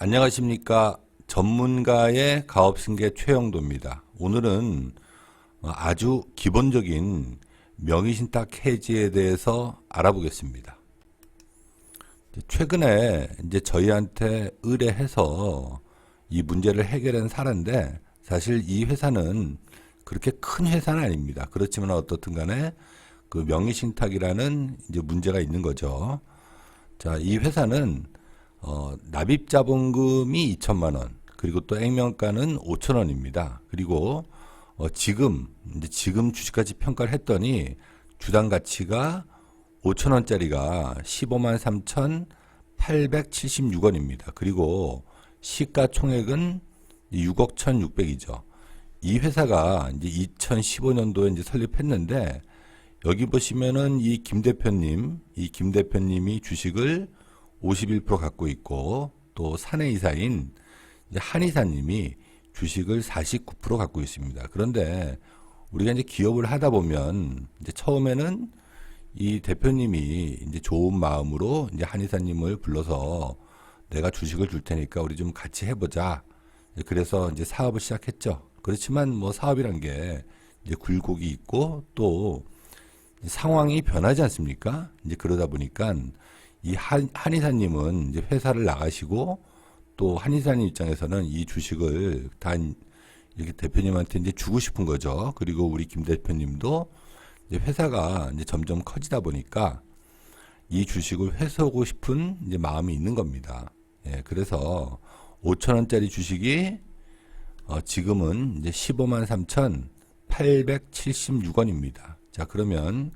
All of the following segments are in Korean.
안녕하십니까. 전문가의 가업승계 최영도입니다. 오늘은 아주 기본적인 명의신탁 해지에 대해서 알아보겠습니다. 최근에 이제 저희한테 의뢰해서 이 문제를 해결한 사례인데, 사실 이 회사는 그렇게 큰 회사는 아닙니다. 그렇지만 어떻든 간에 그 명의신탁이라는 이제 문제가 있는 거죠. 자, 이 회사는 납입자본금이 2천만 원, 그리고 또 액면가는 5천 원입니다. 그리고 지금 주식가치 평가를 했더니 주당 가치가 5천 원짜리가 15만 3,876원입니다. 그리고 시가총액은 6억 1,600이죠. 이 회사가 이제 2015년도에 이제 설립했는데, 여기 보시면은 이 김 대표님이 주식을 51% 갖고 있고, 또 사내이사인 한이사님이 주식을 49% 갖고 있습니다. 그런데 우리가 이제 기업을 하다 보면 이제 처음에는 이 대표님이 이제 좋은 마음으로 이제 한이사님을 불러서 내가 주식을 줄 테니까 우리 좀 같이 해보자. 그래서 이제 사업을 시작했죠. 그렇지만 뭐 사업이란 게 이제 굴곡이 있고 또 상황이 변하지 않습니까? 이제 그러다 보니까 이 한이사님은 이제 회사를 나가시고, 또 한이사님 입장에서는 이 주식을 다 이렇게 대표님한테 이제 주고 싶은 거죠. 그리고 우리 김 대표님도 이제 회사가 이제 점점 커지다 보니까 이 주식을 회수하고 싶은 이제 마음이 있는 겁니다. 예, 그래서 5천 원짜리 주식이 지금은 이제 15만 3,876원입니다. 자, 그러면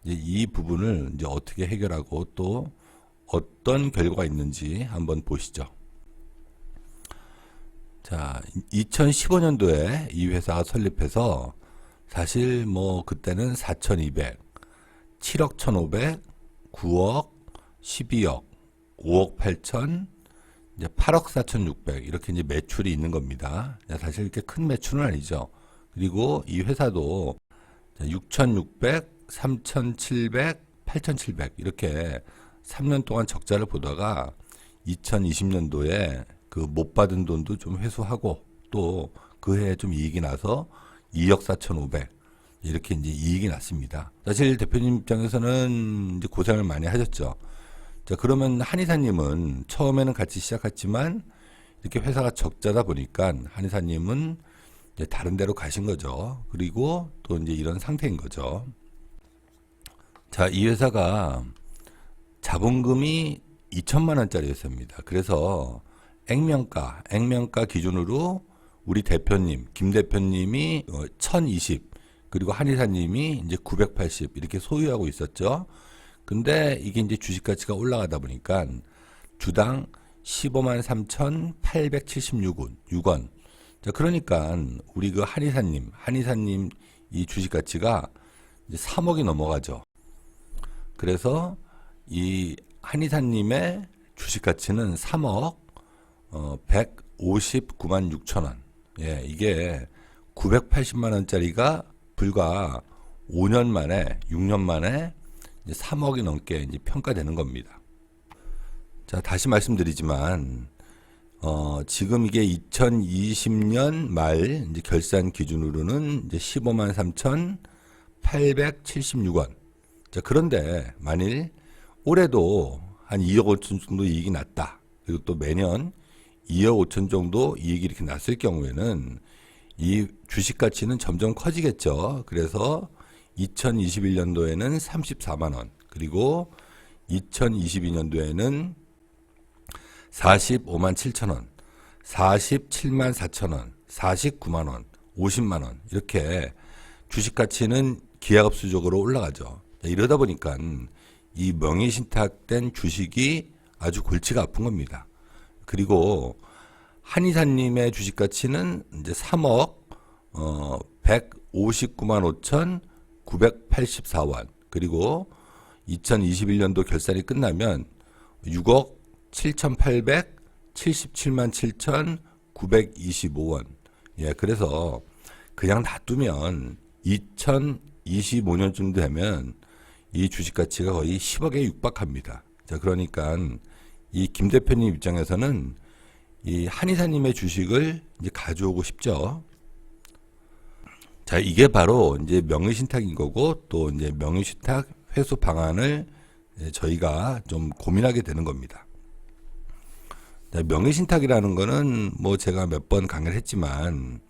이제 이 부분을 이제 어떻게 해결하고 또 어떤 결과가 있는지 한번 보시죠. 자, 2015년도에 이 회사가 설립해서 사실 뭐 그때는 4,200, 7억 1,500, 9억, 12억, 5억 8천, 이제 8억 4,600 이렇게 이제 매출이 있는 겁니다. 사실 이렇게 큰 매출은 아니죠. 그리고 이 회사도 6,600, 3,700, 8,700 이렇게 3년 동안 적자를 보다가 2020년도에 그 못 받은 돈도 좀 회수하고, 또 그 해에 좀 이익이 나서 2억 4,500 이렇게 이제 이익이 났습니다. 사실 대표님 입장에서는 이제 고생을 많이 하셨죠. 자, 그러면 한이사님은 처음에는 같이 시작했지만 이렇게 회사가 적자다 보니까 한이사님은 이제 다른 데로 가신 거죠. 그리고 또 이제 이런 상태인 거죠. 자, 이 회사가 자본금이 2천만 원짜리 회사입니다. 그래서 액면가 기준으로 우리 대표님, 김 대표님이 1,020, 그리고 한이사님이 이제 980 이렇게 소유하고 있었죠. 근데 이게 이제 주식 가치가 올라가다 보니까 주당 15만 3,876원. 자, 그러니까 우리 그 한이사님 이 주식 가치가 이제 3억이 넘어가죠. 그래서 이 한이사님의 주식 가치는 3억 159만 6천 원. 예, 이게 980만 원짜리가 불과 5년 만에, 6년 만에 이제 3억이 넘게 이제 평가되는 겁니다. 자, 다시 말씀드리지만, 지금 이게 2020년 말 이제 결산 기준으로는 이제 15만 3,876원. 자, 그런데 만일 올해도 한 2억 5천 정도 이익이 났다. 그리고 또 매년 2억 5천 정도 이익이 이렇게 났을 경우에는 이 주식 가치는 점점 커지겠죠. 그래서 2021년도에는 34만 원, 그리고 2022년도에는 45만 7천 원, 47만 4천 원, 49만 원, 50만 원 이렇게 주식 가치는 기하급수적으로 올라가죠. 이러다 보니까 이 명의신탁된 주식이 아주 골치가 아픈 겁니다. 그리고 한이사님의 주식 가치는 이제 3억 159만 5천 984원, 그리고 2021년도 결산이 끝나면 6억 7,877만 7천 925원. 예, 그래서 그냥 놔두면 2025년쯤 되면 이 주식 가치가 거의 10억에 육박합니다. 자, 그러니까 이 김 대표님 입장에서는 이 한의사님의 주식을 이제 가져오고 싶죠. 자, 이게 바로 이제 명의신탁인 거고, 또 이제 명의신탁 회수 방안을 저희가 좀 고민하게 되는 겁니다. 자, 명의신탁이라는 거는 뭐 제가 몇 번 강의를 했지만,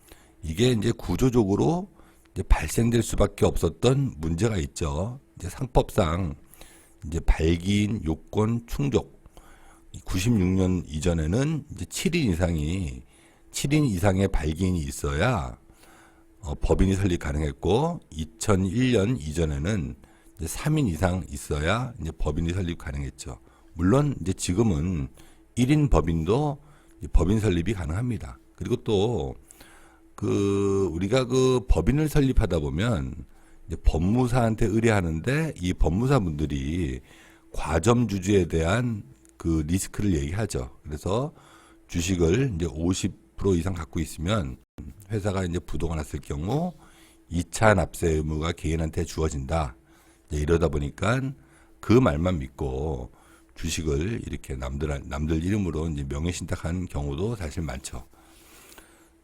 이게 이제 구조적으로 이제 발생될 수밖에 없었던 문제가 있죠. 이제 상법상 이제 발기인 요건 충족. 96년 이전에는 이제 7인 이상의 발기인이 있어야 법인이 설립 가능했고, 2001년 이전에는 이제 3인 이상 있어야 이제 법인이 설립 가능했죠. 물론 이제 지금은 1인 법인도 법인 설립이 가능합니다. 그리고 또 우리가 법인을 설립하다 보면 이제 법무사한테 의뢰하는데, 이 법무사분들이 과점주주에 대한 그 리스크를 얘기하죠. 그래서 주식을 이제 50% 이상 갖고 있으면 회사가 이제 부도가 났을 경우 2차 납세 의무가 개인한테 주어진다. 이러다 보니까 그 말만 믿고 주식을 이렇게 남들 이름으로 이제 명의신탁한 경우도 사실 많죠.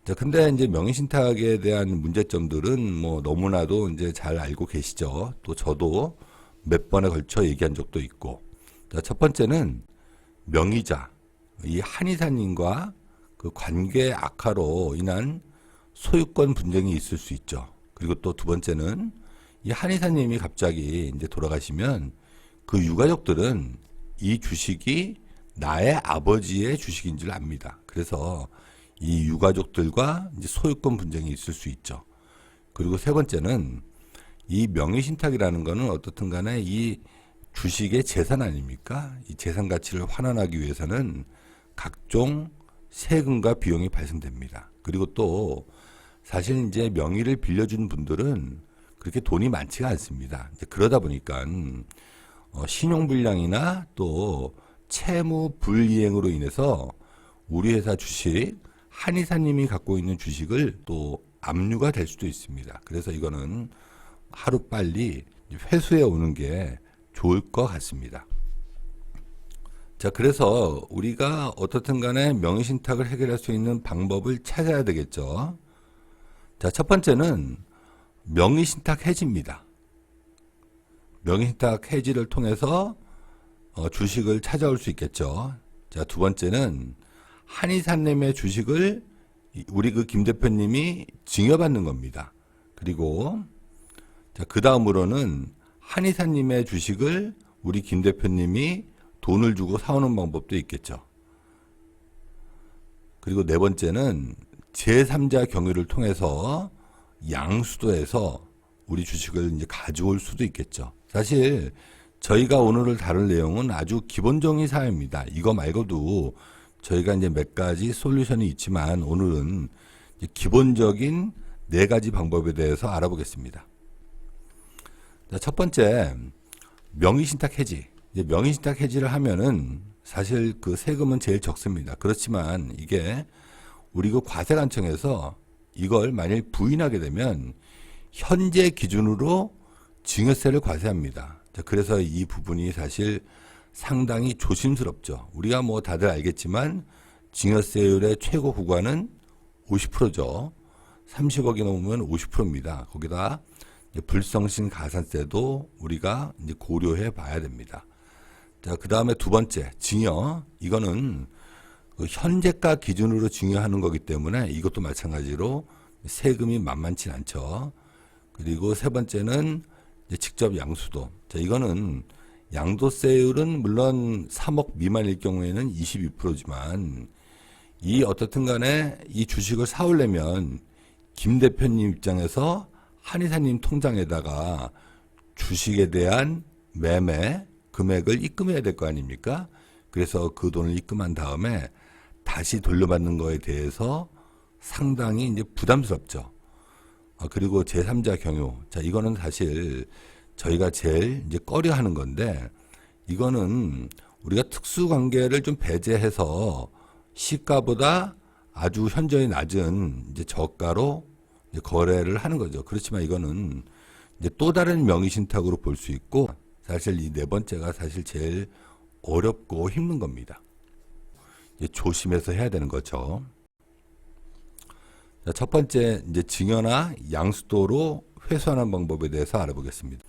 자, 근데 이제 명의신탁에 대한 문제점들은 뭐 너무나도 이제 잘 알고 계시죠. 또 저도 몇 번에 걸쳐 얘기한 적도 있고. 자, 첫 번째는 명의자, 이 한의사님과 그 관계 악화로 인한 소유권 분쟁이 있을 수 있죠. 그리고 또 두 번째는 이 한의사님이 갑자기 이제 돌아가시면 그 유가족들은 이 주식이 나의 아버지의 주식인 줄 압니다. 그래서 이 유가족들과 이제 소유권 분쟁이 있을 수 있죠. 그리고 세 번째는 이 명의신탁이라는 거는 어떻든 간에 이 주식의 재산 아닙니까? 이 재산 가치를 환원하기 위해서는 각종 세금과 비용이 발생됩니다. 그리고 또 사실 이제 명의를 빌려준 분들은 그렇게 돈이 많지가 않습니다. 이제 그러다 보니까 신용불량이나 또 채무 불이행으로 인해서 우리 회사 주식, 한의사님이 갖고 있는 주식을 또 압류가 될 수도 있습니다. 그래서 이거는 하루빨리 회수해 오는 게 좋을 것 같습니다. 자, 그래서 우리가 어떻든 간에 명의신탁을 해결할 수 있는 방법을 찾아야 되겠죠. 자, 첫 번째는 명의신탁 해지입니다. 명의신탁 해지를 통해서 주식을 찾아올 수 있겠죠. 자, 두 번째는 한의사님의 주식을 우리 김 대표님이 증여받는 겁니다. 그리고 자, 그 다음으로는 한의사님의 주식을 우리 김 대표님이 돈을 주고 사오는 방법도 있겠죠. 그리고 네 번째는 제3자 경유를 통해서 양수도에서 우리 주식을 이제 가져올 수도 있겠죠. 사실 저희가 오늘 다룰 내용은 아주 기본적인 사항입니다. 이거 말고도 저희가 이제 몇 가지 솔루션이 있지만 오늘은 이제 기본적인 네 가지 방법에 대해서 알아보겠습니다. 자, 첫 번째, 명의신탁 해지. 이제 명의신탁 해지를 하면은 사실 그 세금은 제일 적습니다. 그렇지만 이게 우리 그 과세관청에서 이걸 만일 부인하게 되면 현재 기준으로 증여세를 과세합니다. 자, 그래서 이 부분이 사실 상당히 조심스럽죠. 우리가 뭐 다들 알겠지만 증여세율의 최고 구간은 50%죠. 30억이 넘으면 50%입니다. 거기다 불성신 가산세도 우리가 이제 고려해 봐야 됩니다. 자, 그 다음에 두 번째, 증여. 이거는 그 현재가 기준으로 증여하는 거기 때문에 이것도 마찬가지로 세금이 만만치 않죠. 그리고 세 번째는 이제 직접 양수도. 자, 이거는 양도세율은 물론 3억 미만일 경우에는 22%지만 이 어떻든 간에 이 주식을 사오려면 김 대표님 입장에서 한의사님 통장에다가 주식에 대한 매매 금액을 입금해야 될 거 아닙니까? 그래서 그 돈을 입금한 다음에 다시 돌려받는 거에 대해서 상당히 이제 부담스럽죠. 그리고 제3자 경유. 자, 이거는 사실 저희가 제일 이제 꺼려 하는 건데, 이거는 우리가 특수관계를 좀 배제해서 시가보다 아주 현저히 낮은 이제 저가로 이제 거래를 하는 거죠. 그렇지만 이거는 이제 또 다른 명의신탁으로 볼 수 있고, 사실 이 네 번째가 사실 제일 어렵고 힘든 겁니다. 조심해서 해야 되는 거죠. 자, 첫 번째 이제 증여나 양수도로 회수하는 방법에 대해서 알아보겠습니다.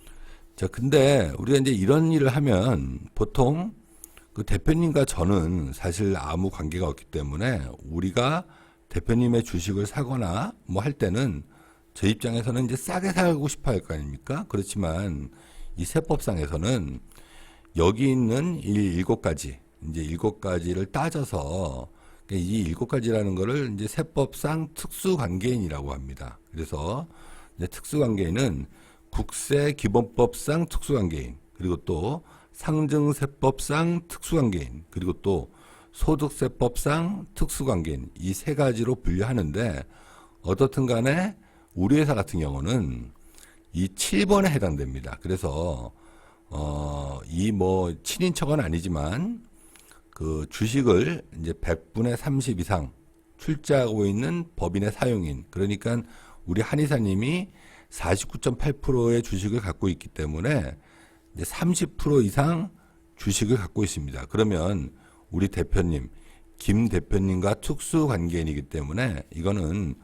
자, 근데 우리가 이제 이런 일을 하면 보통 그 대표님과 저는 사실 아무 관계가 없기 때문에 우리가 대표님의 주식을 사거나 뭐 할 때는 제 입장에서는 이제 싸게 사고 싶어 할 거 아닙니까? 그렇지만 이 세법상에서는 여기 있는 이 7가지, 이제 7가지를 따져서 이 7가지라는 거를 이제 세법상 특수관계인이라고 합니다. 그래서 이제 특수관계인은 국세기본법상 특수관계인, 그리고 또 상증세법상 특수관계인, 그리고 또 소득세법상 특수관계인, 이 3가지로 분류하는데 어떻든 간에 우리 회사 같은 경우는 이 7번에 해당됩니다. 그래서 이 뭐 친인척은 아니지만 그 주식을 이제 100분의 30 이상 출자하고 있는 법인의 사용인, 그러니까 우리 한의사님이 49.8%의 주식을 갖고 있기 때문에 이제 30% 이상 주식을 갖고 있습니다. 그러면 우리 대표님, 김 대표님과 특수관계인이기 때문에 이거는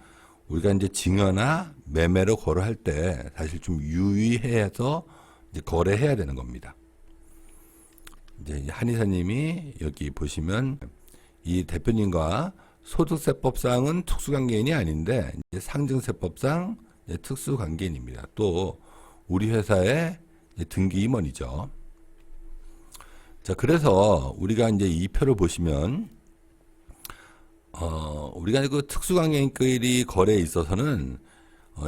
우리가 이제 증여나 매매로 거래할 때 사실 좀 유의해서 이제 거래해야 되는 겁니다. 이제 한의사님이 여기 보시면 이 대표님과 소득세법상은 특수관계인이 아닌데 이제 상증세법상 이제 특수관계인입니다. 또 우리 회사의 등기 임원이죠. 자, 그래서 우리가 이제 이 표를 보시면 우리가 그 특수관계인끼리 거래에 있어서는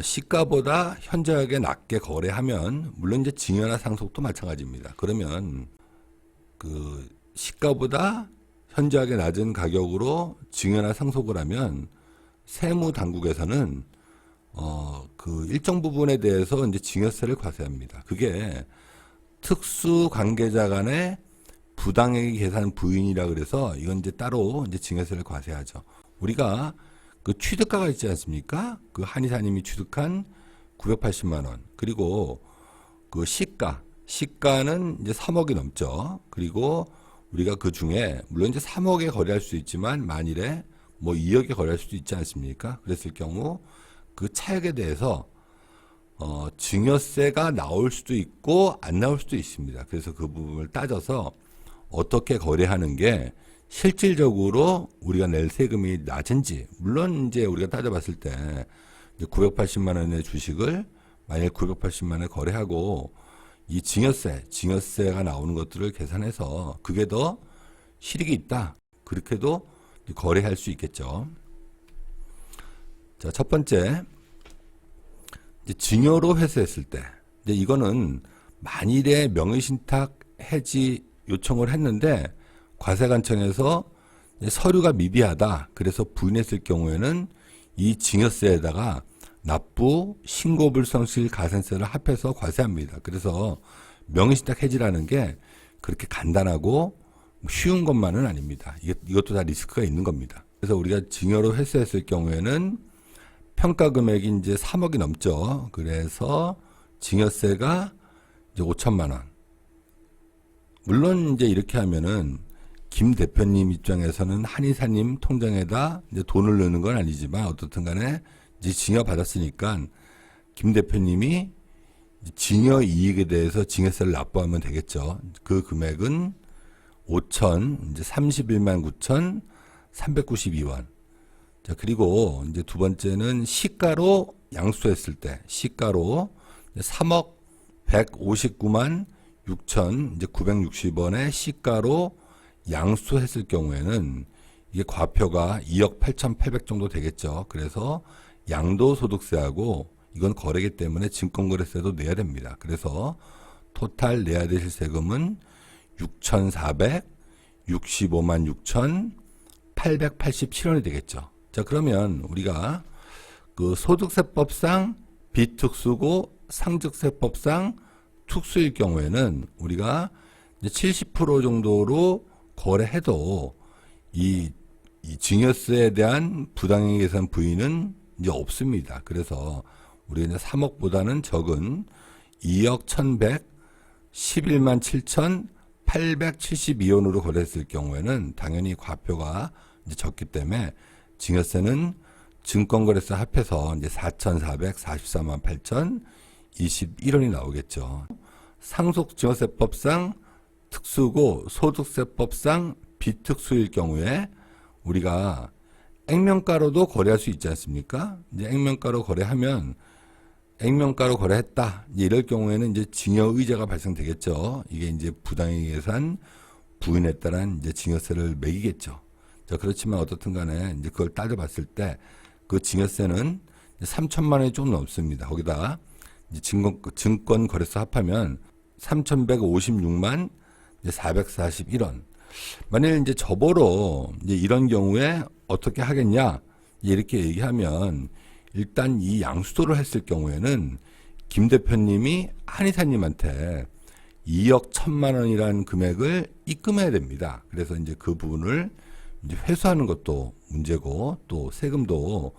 시가보다 현저하게 낮게 거래하면 물론 이제 증여나 상속도 마찬가지입니다. 그러면 그 시가보다 현저하게 낮은 가격으로 증여나 상속을 하면 세무 당국에서는 그 일정 부분에 대해서 이제 증여세를 과세합니다. 그게 특수 관계자 간의 부당액 계산 부인이라 그래서 이건 이제 따로 이제 증여세를 과세하죠. 우리가 그 취득가가 있지 않습니까? 그 한의사님이 취득한 980만 원. 그리고 그 시가는 이제 3억이 넘죠. 그리고 우리가 그 중에 물론 이제 3억에 거래할 수 있지만 만일에 뭐 2억에 거래할 수도 있지 않습니까? 그랬을 경우 그 차액에 대해서 증여세가 나올 수도 있고 안 나올 수도 있습니다. 그래서 그 부분을 따져서 어떻게 거래하는 게 실질적으로 우리가 낼 세금이 낮은지, 물론 이제 우리가 따져봤을 때 980만 원의 주식을 만약 980만 원에 거래하고 이 증여세가 나오는 것들을 계산해서 그게 더 실익이 있다, 그렇게도 거래할 수 있겠죠. 자, 첫 번째, 이제 증여로 회수했을 때, 이제 이거는 만일에 명의신탁 해지 요청을 했는데 과세관청에서 서류가 미비하다, 그래서 부인했을 경우에는 이 증여세에다가 납부, 신고불성실 가산세를 합해서 과세합니다. 그래서 명의신탁 해지라는 게 그렇게 간단하고 쉬운 것만은 아닙니다. 이것도 다 리스크가 있는 겁니다. 그래서 우리가 증여로 회수했을 경우에는 평가 금액이 이제 3억이 넘죠. 그래서 증여세가 이제 5천만 원. 물론 이제 이렇게 하면은 김 대표님 입장에서는 한의사님 통장에다 이제 돈을 넣는 건 아니지만 어떻든 간에 이제 증여 받았으니까 김 대표님이 증여 이익에 대해서 증여세를 납부하면 되겠죠. 그 금액은 31만 9,392원. 자, 그리고 이제 두 번째는 시가로 양수했을 때, 시가로 3억 159만 6천 이제 960원의 시가로 양수했을 경우에는 이게 과표가 2억 8,800 정도 되겠죠. 그래서 양도소득세하고 이건 거래기 때문에 증권거래세도 내야 됩니다. 그래서 토탈 내야 되실 세금은 6,465만 6,887원이 되겠죠. 자, 그러면 우리가 그 소득세법상 비특수고 상증세법상 특수일 경우에는 우리가 이제 70% 정도로 거래해도 이 증여세에 대한 부당행 계산 부인은 이제 없습니다. 그래서 우리가 이제 3억보다는 적은 2억 1,111만 872원으로 거래했을 경우에는 당연히 과표가 이제 적기 때문에 증여세는 증권거래소 합해서 이제 4,444만 8,021원이 나오겠죠. 상속증여세법상 특수고 소득세법상 비특수일 경우에 우리가 액면가로도 거래할 수 있지 않습니까? 이제 액면가로 거래하면 액면가로 거래했다. 이럴 경우에는 이제 증여의제가 발생되겠죠. 이게 이제 부당이익 계산 부인에 따른 이제 증여세를 매기겠죠. 자, 그렇지만 어떻든 간에 이제 그걸 따져봤을 때 그 증여세는 3천만 원이 좀 넘습니다. 거기다 이제 증권 거래소 합하면 3,156만 441원. 만일 이제 저보러 이제 이런 경우에 어떻게 하겠냐 이렇게 얘기하면 일단 이 양수도를 했을 경우에는 김 대표님이 한의사님한테 2억 1천만 원이라는 금액을 입금해야 됩니다. 그래서 이제 그 부분을 이제 회수하는 것도 문제고 또 세금도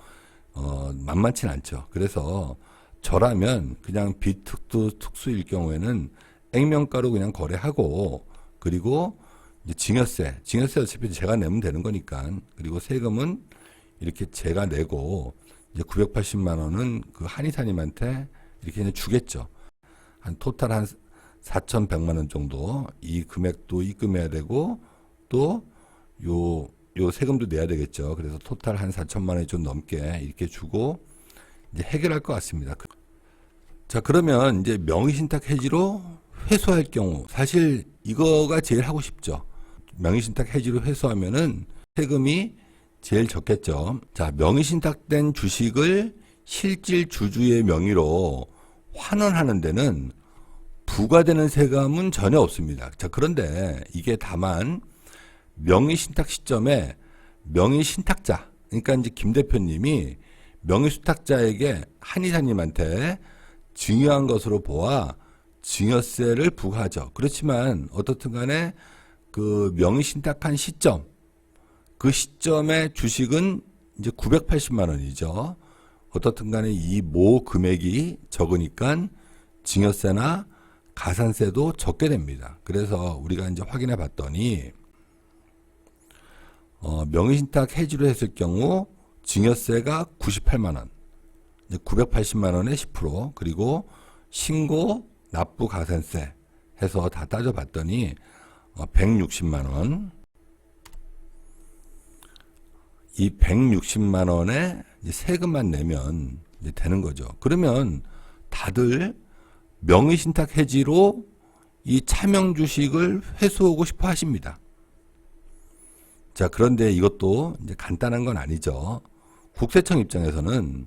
만만치 않죠. 그래서 저라면 그냥 비특수일 경우에는 액면가로 그냥 거래하고 그리고 이제 증여세 어차피 제가 내면 되는 거니까 그리고 세금은 이렇게 제가 내고 이제 980만 원은 그 한의사님한테 이렇게 그냥 주겠죠. 한 토탈 한 4,100만 원 정도 이 금액도 입금해야 되고 또 요 세금도 내야 되겠죠. 그래서 토탈 한 4천만 원이 좀 넘게 이렇게 주고 이제 해결할 것 같습니다. 자, 그러면 이제 명의신탁 해지로 회수할 경우 사실 이거가 제일 하고 싶죠. 명의신탁 해지로 회수하면은 세금이 제일 적겠죠. 자, 명의신탁된 주식을 실질 주주의 명의로 환원하는 데는 부과되는 세금은 전혀 없습니다. 자, 그런데 이게 다만 명의신탁 시점에 명의신탁자, 그러니까 이제 김 대표님이 명의수탁자에게 한의사님한테 증여한 것으로 보아 증여세를 부과하죠. 그렇지만 어떻든 간에 그 명의신탁한 시점, 그 시점의 주식은 이제 980만 원이죠. 어떻든 간에 이 모 금액이 적으니까 증여세나 가산세도 적게 됩니다. 그래서 우리가 이제 확인해 봤더니 명의신탁 해지로 했을 경우 증여세가 98만 원, 980만 원에 10%, 그리고 신고 납부 가산세 해서 다 따져봤더니 160만 원. 이 160만 원에 세금만 내면 이제 되는 거죠. 그러면 다들 명의신탁 해지로 이 차명 주식을 회수하고 싶어 하십니다. 자, 그런데 이것도 이제 간단한 건 아니죠. 국세청 입장에서는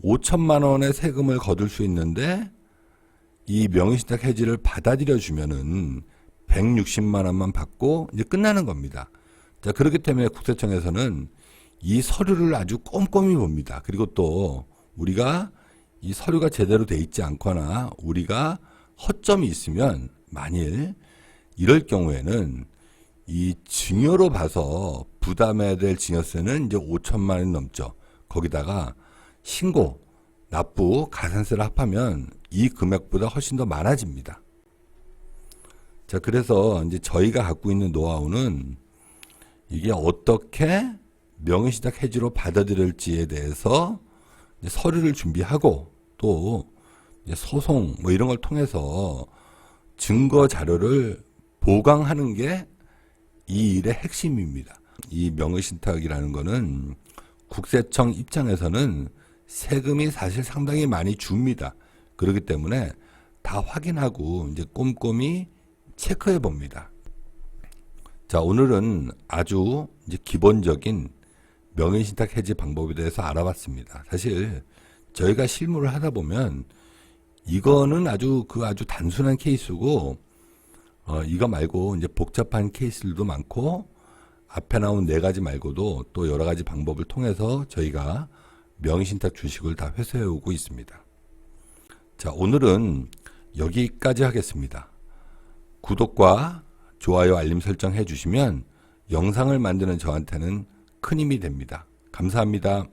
5천만 원의 세금을 거둘 수 있는데 이 명의신탁 해지를 받아들여 주면은 160만 원만 받고 이제 끝나는 겁니다. 자, 그렇기 때문에 국세청에서는 이 서류를 아주 꼼꼼히 봅니다. 그리고 또 우리가 이 서류가 제대로 돼 있지 않거나 우리가 허점이 있으면 만일 이럴 경우에는 이 증여로 봐서 부담해야 될 증여세는 이제 5천만 원이 넘죠. 거기다가 신고, 납부, 가산세를 합하면 이 금액보다 훨씬 더 많아집니다. 자, 그래서 이제 저희가 갖고 있는 노하우는 이게 어떻게 명의신탁 해지로 받아들일지에 대해서 이제 서류를 준비하고 또 이제 소송 뭐 이런 걸 통해서 증거 자료를 보강하는 게 이 일의 핵심입니다. 이 명의신탁이라는 거는 국세청 입장에서는 세금이 사실 상당히 많이 줍니다. 그렇기 때문에 다 확인하고 이제 꼼꼼히 체크해 봅니다. 자, 오늘은 아주 이제 기본적인 명의신탁 해지 방법에 대해서 알아봤습니다. 사실 저희가 실무를 하다 보면 이거는 아주 단순한 케이스고 이거 말고 이제 복잡한 케이스들도 많고 앞에 나온 4가지 말고도 또 여러 가지 방법을 통해서 저희가 명의신탁 주식을 다 회수해 오고 있습니다. 자, 오늘은 여기까지 하겠습니다. 구독과 좋아요, 알림 설정 해주시면 영상을 만드는 저한테는 큰 힘이 됩니다. 감사합니다.